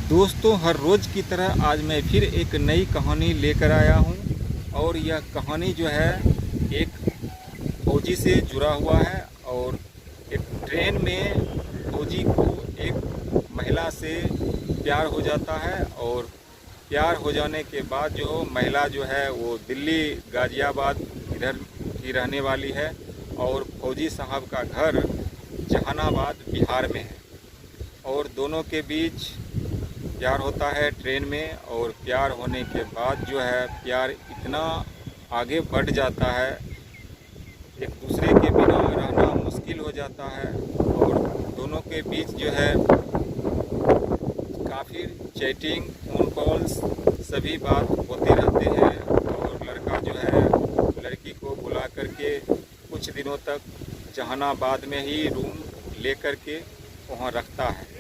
दोस्तों, हर रोज़ की तरह आज मैं फिर एक नई कहानी लेकर आया हूँ और यह कहानी जो है एक फौजी से जुड़ा हुआ है। और एक ट्रेन में फौजी को एक महिला से प्यार हो जाता है और प्यार हो जाने के बाद जो महिला जो है वो दिल्ली गाज़ियाबाद इधर की रहने वाली है और फौजी साहब का घर जहानाबाद बिहार में है। और दोनों के बीच प्यार होता है ट्रेन में। और प्यार होने के बाद जो है प्यार इतना आगे बढ़ जाता है, एक दूसरे के बिना रहना मुश्किल हो जाता है। और दोनों के बीच जो है काफ़ी चैटिंग, फ़ोन कॉल्स, सभी बात होते रहते हैं। और लड़का जो है लड़की को बुला करके कुछ दिनों तक जहानाबाद में ही रूम ले करके वहाँ रखता है।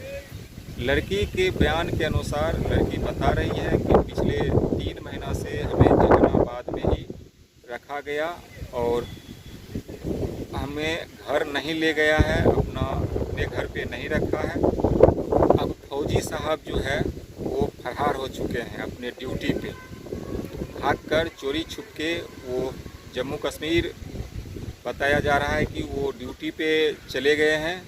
लड़की के बयान के अनुसार लड़की बता रही है कि पिछले 3 महीना से हमें जहानाबाद में ही रखा गया और हमें घर नहीं ले गया है, अपने घर पे नहीं रखा है। अब फौजी साहब जो है वो फरार हो चुके हैं अपने ड्यूटी पे, भाग कर चोरी छुप के वो जम्मू कश्मीर बताया जा रहा है कि वो ड्यूटी पे चले गए हैं।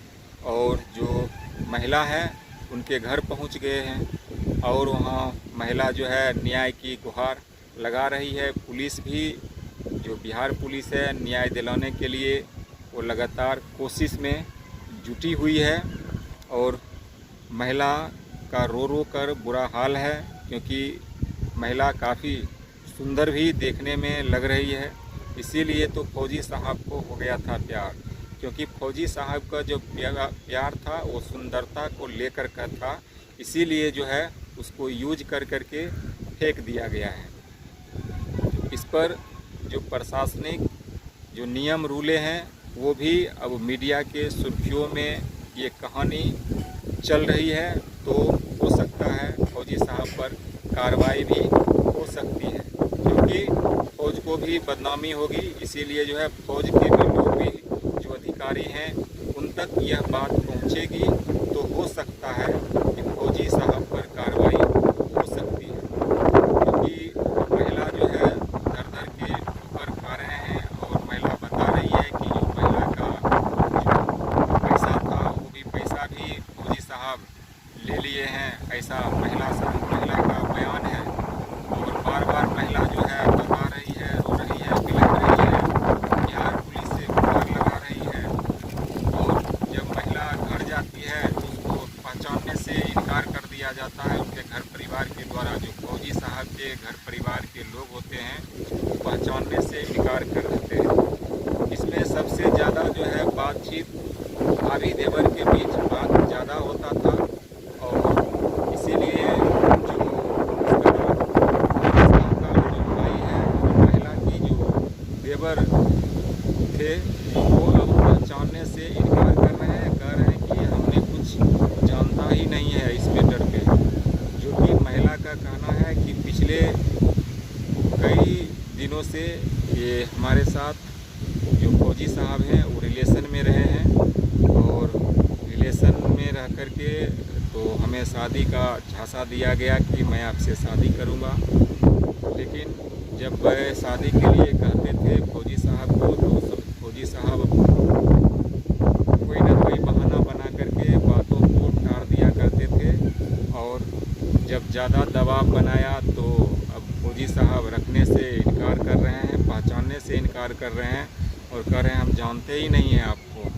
और जो महिला है उनके घर पहुंच गए हैं और वहाँ महिला जो है न्याय की गुहार लगा रही है। पुलिस भी, जो बिहार पुलिस है, न्याय दिलाने के लिए वो लगातार कोशिश में जुटी हुई है। और महिला का रो रो कर बुरा हाल है, क्योंकि महिला काफ़ी सुंदर भी देखने में लग रही है। इसीलिए तो फौजी साहब को हो गया था प्यार, क्योंकि फौजी साहब का जो प्यार था वो सुंदरता को लेकर का था। इसीलिए जो है उसको यूज कर करके फेंक दिया गया है। इस पर जो प्रशासनिक जो नियम रूले हैं वो भी अब मीडिया के सुर्खियों में ये कहानी चल रही है। तो हो सकता है फौजी साहब पर कार्रवाई भी हो सकती है, क्योंकि फौज को भी बदनामी होगी। इसीलिए जो है फौज के भी लोग भी जो अधिकारी हैं उन तक यह बात पहुंचेगी तो हो सकता है कि फौजी साहब पर कार्रवाई हो सकती है। क्योंकि महिला जो है दर के ऊपर खा रहे हैं और महिला बता रही है कि जो महिला का जो पैसा था वो भी पैसा भी फौजी साहब ले लिए हैं, ऐसा महिला का बयान है। और बार बार महिला जो है बता रही है, रो रही है, बिलख रही है, बिहार पुलिस से गुहार लगा रही है। और जब महिला घर जाती है तो उसको पहचानने से इनकार कर दिया जाता है उनके घर परिवार के द्वारा। जो फौजी साहब के घर परिवार के लोग होते हैं पहचानने से इनकार कर देते हैं। इसमें सबसे ज़्यादा जो है बातचीत भाभी देवर के बीच बात ज़्यादा होता था। और इसीलिए जो देवर थे वो अब पहचानने से इनकार कर रहे हैं, कह रहे हैं कि हमने कुछ जानता ही नहीं है इस मैटर पे। जो कि महिला का कहना है कि पिछले कई दिनों से ये हमारे साथ जो फौजी साहब हैं वो रिलेशन में रहे हैं और रिलेशन में रह कर के तो हमें शादी का झांसा दिया गया कि मैं आपसे शादी करूँगा। लेकिन जब वह शादी के लिए कहते थे फौजी साहब को तो फौजी साहब कोई ना कोई बहाना बना करके बातों को टाल दिया करते थे। और जब ज़्यादा दबाव बनाया तो अब फौजी साहब रखने से इनकार कर रहे हैं, पहचानने से इनकार कर रहे हैं और कह रहे हैं हम जानते ही नहीं हैं आपको।